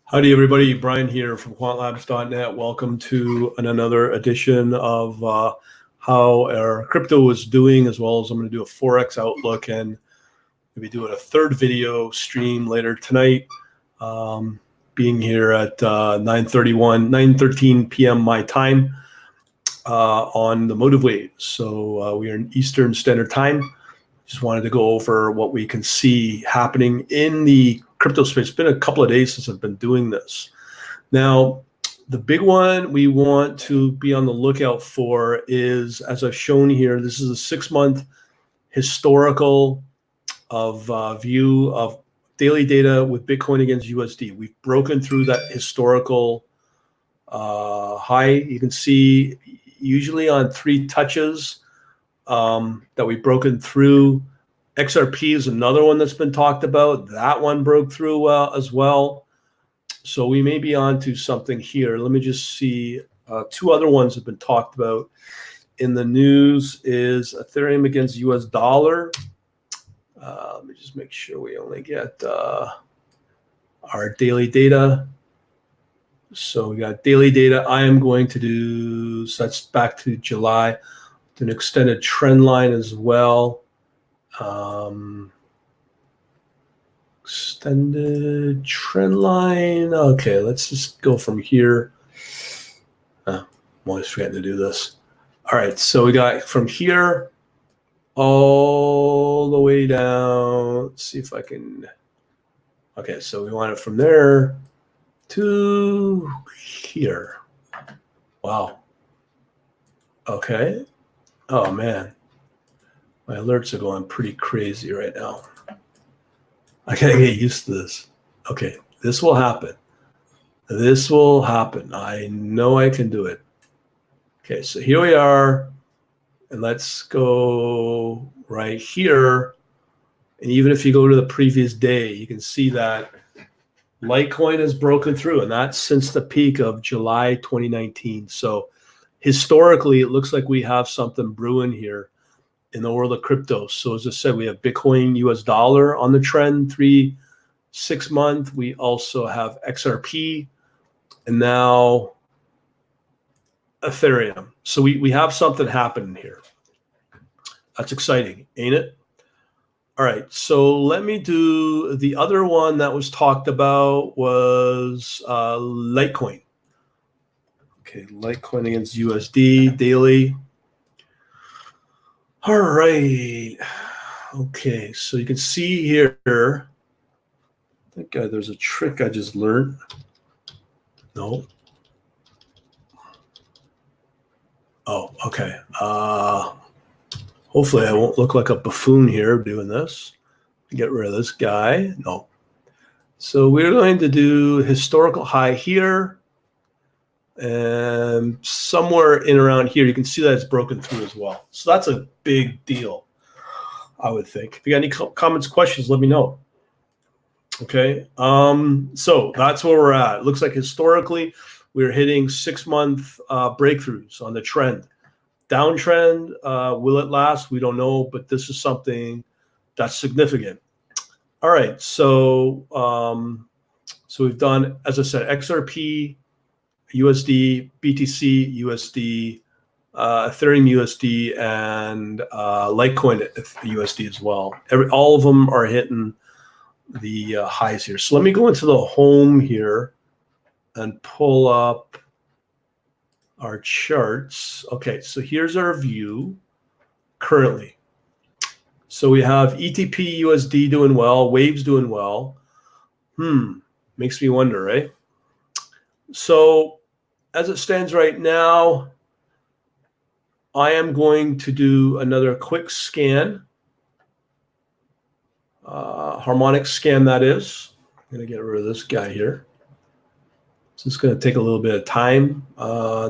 Howdy, everybody. Brian here from quantlabs.net. Welcome to another edition of how our crypto is doing, as well as I'm going to do a Forex outlook and maybe doing a third video stream later tonight, being here at 9:13 p.m. my time on the Motive Wave. So we are in Eastern Standard Time. Just wanted to go over what we can see happening in the crypto space. It's been a couple of days since I've been doing this. Now, the big one we want to be on the lookout for is, as I've shown here, this is a 6-month historical view of daily data with Bitcoin against USD. We've broken through that historical high. You can see usually on 3 touches that we've broken through. XRP is another one that's been talked about. That one broke through as well. So we may be on to something here. Let me just see. 2 other ones have been talked about in the news is Ethereum against US dollar. Let me just make sure we only get our daily data. So we got daily data. I am going to do, so that's back to July, an extended trend line as well. Extended trend line. Okay, let's just go from here. I'm always forgetting to do this. All right, so we got from here all the way down. Let's see if I can. Okay, so we want it from there to here. Wow. Okay. Oh, man. My alerts are going pretty crazy right now. I gotta get used to this. Okay, this will happen. This will happen. I know I can do it. Okay, so here we are. And let's go right here. And even if you go to the previous day, you can see that Litecoin has broken through. And that's since the peak of July 2019. So historically, it looks like we have something brewing here in the world of crypto. So as I said, we have Bitcoin US dollar on the trend, 3-6 month. We also have XRP and now Ethereum. So we have something happening here. That's exciting, ain't it? All right, so let me do the other one that was talked about was Litecoin. Okay, Litecoin against USD daily. All right. Okay, so you can see here, I think there's a trick I just learned. No. Oh, okay. Hopefully I won't look like a buffoon here doing this. Get rid of this guy. No. So we're going to do historical high here. And somewhere in around here, you can see that it's broken through as well. So that's a big deal, I would think. If you got any comments, questions, let me know. Okay, so that's where we're at. It looks like historically, we're hitting 6-month breakthroughs on the trend. Downtrend, will it last? We don't know, but this is something that's significant. All right, so we've done, as I said, XRP, USD, BTC, USD, Ethereum USD, and Litecoin USD as well. All of them are hitting the highs here. So let me go into the home here and pull up our charts. Okay, so here's our view currently. So we have ETP USD doing well, Waves doing well. Makes me wonder, right? So as it stands right now, I am going to do another quick scan, harmonic scan that is. I'm going to get rid of this guy here. So it's going to take a little bit of time.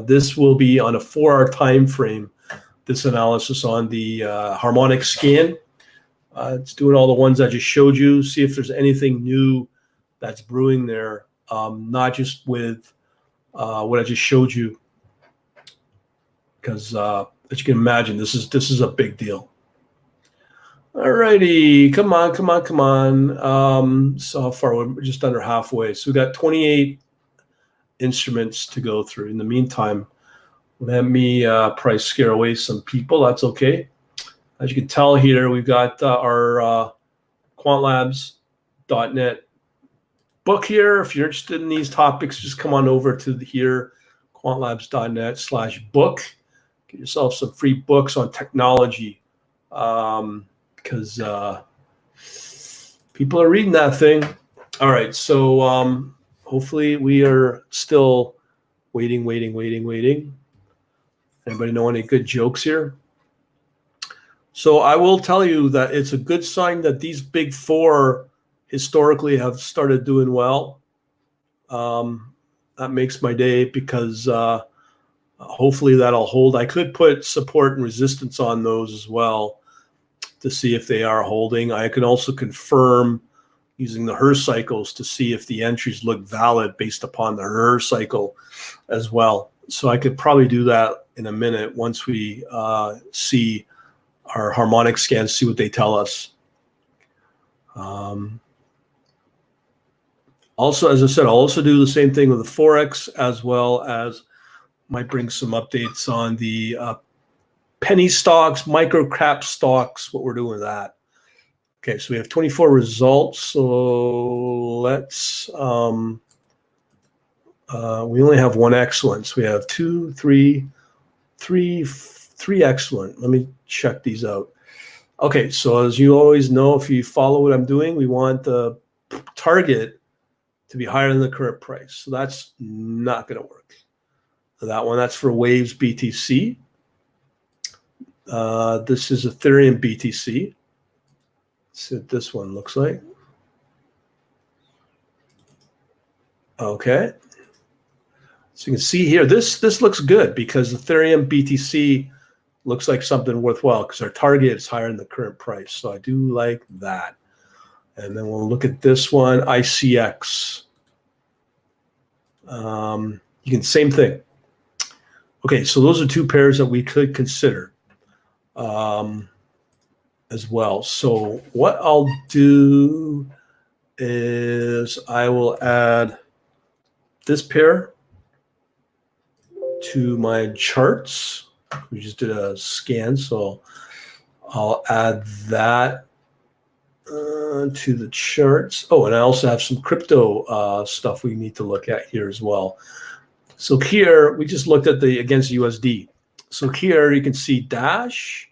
This will be on a 4-hour time frame, this analysis on the harmonic scan. It's doing all the ones I just showed you. See if there's anything new that's brewing there, not just with what I just showed you, because as you can imagine, this is a big deal. All righty, come on, come on, come on. So how far? We're just under halfway. So we got 28 instruments to go through. In the meantime, let me probably scare away some people. That's okay. As you can tell here, we've got our quantlabs.net book here. If you're interested in these topics, just come on over to here, quantlabs.net/book. Get yourself some free books on technology, because people are reading that thing. All right, so hopefully we are still waiting. Anybody know any good jokes here? So I will tell you that it's a good sign that these big four historically have started doing well. That makes my day, because hopefully that'll hold. I could put support and resistance on those as well to see if they are holding. I can also confirm using the HER cycles to see if the entries look valid based upon the HER cycle as well. So I could probably do that in a minute once we see our harmonic scans, see what they tell us. Also, as I said, I'll also do the same thing with the Forex, as well as might bring some updates on the penny stocks, micro cap stocks, what we're doing with that. Okay, so we have 24 results. So let's, we only have one excellence. We have three excellent. Let me check these out. Okay, so as you always know, if you follow what I'm doing, we want the target to be higher than the current price. So that's not going to work. That one, that's for Waves BTC. This is Ethereum BTC. Let's see what this one looks like. Okay. So you can see here, this looks good, because Ethereum BTC looks like something worthwhile, because our target is higher than the current price. So I do like that. And then we'll look at this one, ICX. You can, same thing. Okay, so those are two pairs that we could consider as well. So what I'll do is I will add this pair to my charts. We just did a scan, so I'll add that to the charts. Oh, and I also have some crypto stuff we need to look at here as well. So here we just looked at the against USD. So here you can see Dash,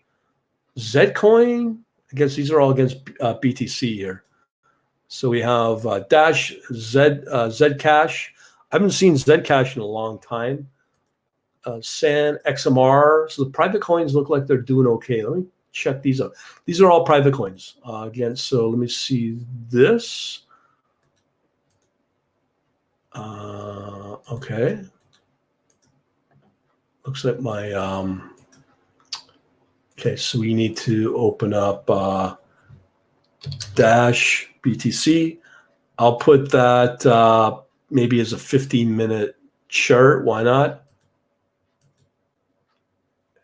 Zcoin against, these are all against BTC here. So we have Dash, Zcash. I haven't seen Zcash in a long time. SAN, XMR. So the private coins look like they're doing okay. Let me check these out. These are all private coins again. So let me see this. Okay. Looks like my, okay, so we need to open up Dash BTC. I'll put that maybe as a 15-minute chart. Why not?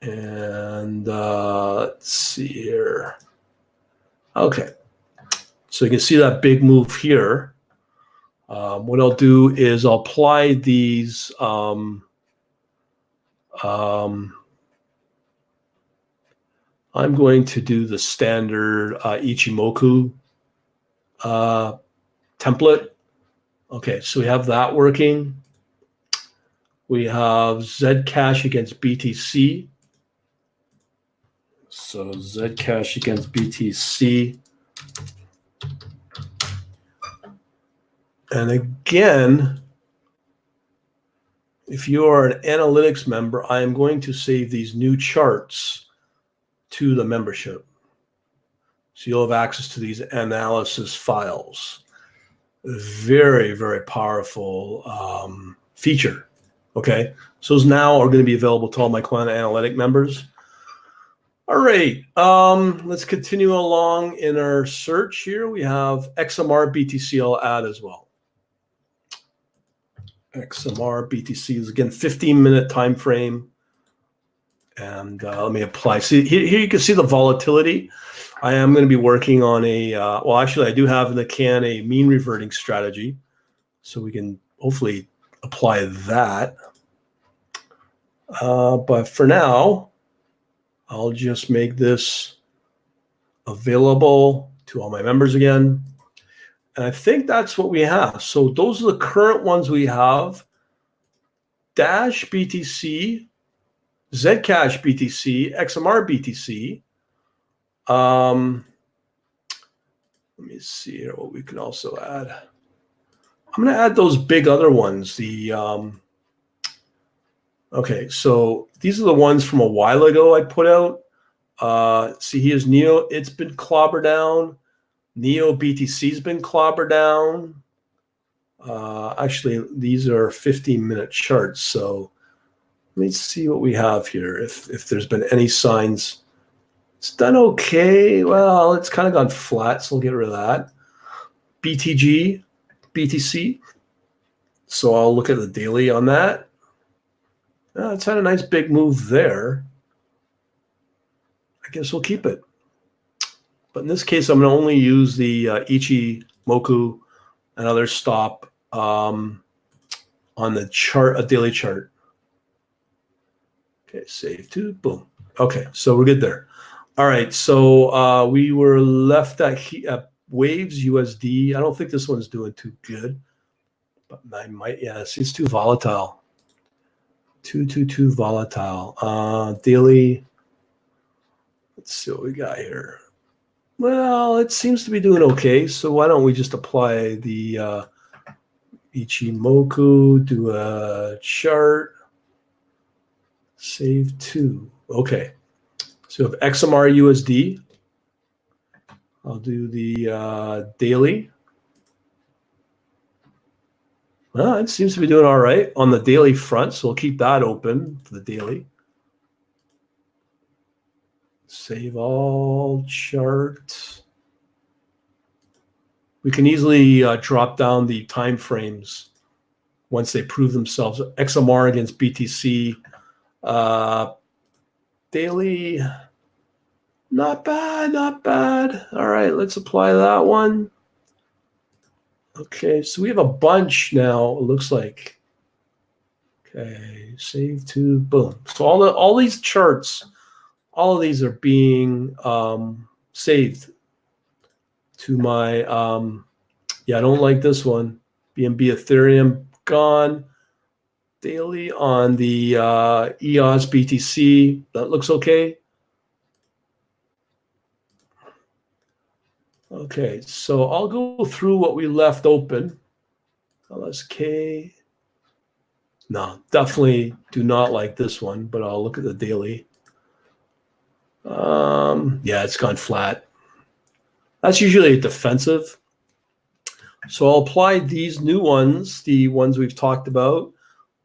And let's see here. Okay, so you can see that big move here. What I'll do is I'll apply these I'm going to do the standard Ichimoku template. Okay, so we have that working. We have Zcash against BTC. So Zcash against BTC. And again, if you are an analytics member, I am going to save these new charts to the membership. So you'll have access to these analysis files. Very, very powerful feature. Okay, so those now are going to be available to all my Quanta Analytic members. All right, let's continue along in our search here. We have XMR BTC I'll add as well. XMR BTC is again 15-minute time frame. And let me apply. See here you can see the volatility. I am going to be working on a, well, actually, I do have in the can a mean reverting strategy. So we can hopefully apply that. But for now, I'll just make this available to all my members again. And I think that's what we have. So those are the current ones we have. Dash BTC, Zcash BTC, XMR BTC. Let me see here what we can also add. I'm going to add those big other ones. Okay, so these are the ones from a while ago I put out. See, here's Neo. It's been clobbered down. Neo BTC's been clobbered down. Actually, these are 15-minute charts. So let me see what we have here. If there's been any signs. It's done okay. Well, it's kind of gone flat, so we'll get rid of that. BTG, BTC. So I'll look at the daily on that. It's had a nice big move there. I guess we'll keep it. But in this case, I'm going to only use the Ichimoku and other stop on the chart, a daily chart. Okay, save to, boom. Okay, so we're good there. All right, so we were left at Waves USD. I don't think this one's doing too good, but I might, yeah, it's too volatile. Too volatile. Daily, let's see what we got here. Well, it seems to be doing okay, so why don't we just apply the Ichimoku, do a chart, save to. Okay, so we have XMR USD. I'll do the daily. Well, it seems to be doing all right on the daily front, so we'll keep that open for the daily. Save all charts. We can easily drop down the time frames once they prove themselves. XMR against BTC. Daily, not bad, not bad. All right, let's apply that one. Okay, so we have a bunch now, it looks like. Okay, save to, boom. So all these charts, all of these are being saved to my, yeah, I don't like this one. BNB Ethereum gone. Daily on the EOS BTC, that looks okay. Okay, so I'll go through what we left open. LSK. No, definitely do not like this one, but I'll look at the daily. Yeah, it's gone flat. That's usually a defensive. So I'll apply these new ones, the ones we've talked about.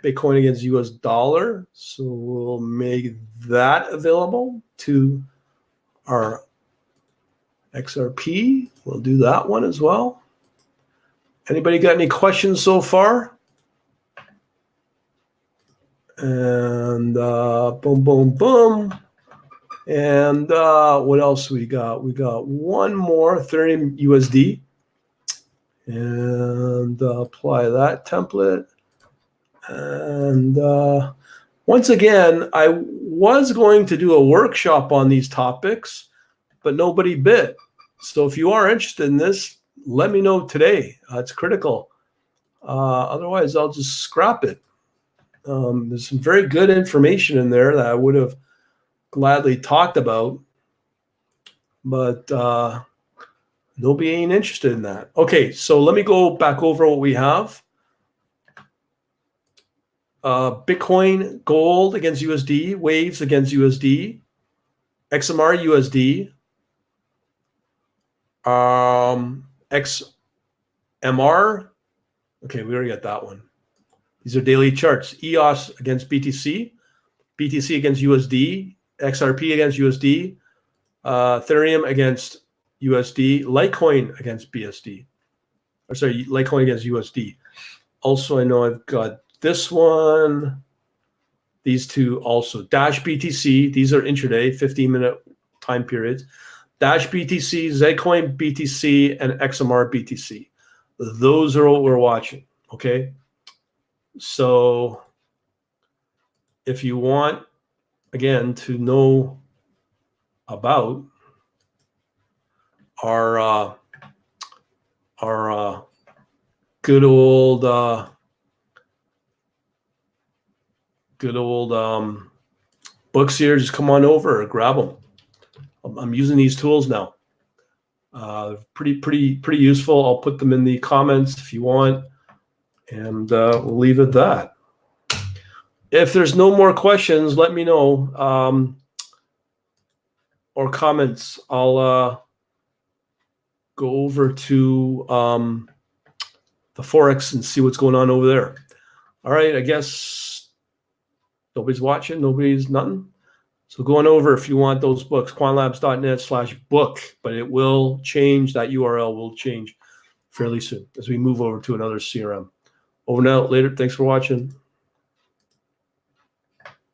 Bitcoin against US dollar. So we'll make that available to our XRP. We'll do that one as well. Anybody got any questions so far? And boom, boom, boom. And what else we got? We got one more Ethereum USD. And apply that template. And once again, I was going to do a workshop on these topics, but nobody bid. So if you are interested in this, let me know today. It's critical. Otherwise, I'll just scrap it. There's some very good information in there that I would have gladly talked about, but nobody ain't interested in that. Okay, so let me go back over what we have. Bitcoin, gold against USD, Waves against USD, XMR USD, XMR. Okay, we already got that one. These are daily charts. EOS against BTC, BTC against USD, XRP against USD, Ethereum against USD, Litecoin against BSD. Or sorry, Litecoin against USD. Also, I know I've got this one, these two also. Dash BTC, these are intraday, 15-minute time periods. Dash BTC, Zcoin BTC, and XMR BTC. Those are what we're watching, okay? So if you want, again, to know about our good old books here, just come on over or grab them. I'm using these tools now. Pretty useful. I'll put them in the comments if you want, and we'll leave it at that. If there's no more questions, let me know, or comments. I'll go over to the Forex and see what's going on over there. All right, I guess nobody's watching, nobody's nothing. So going over, if you want those books, quantlabs.net/book, but it will change. That URL will change fairly soon as we move over to another CRM. Over now, later. Thanks for watching.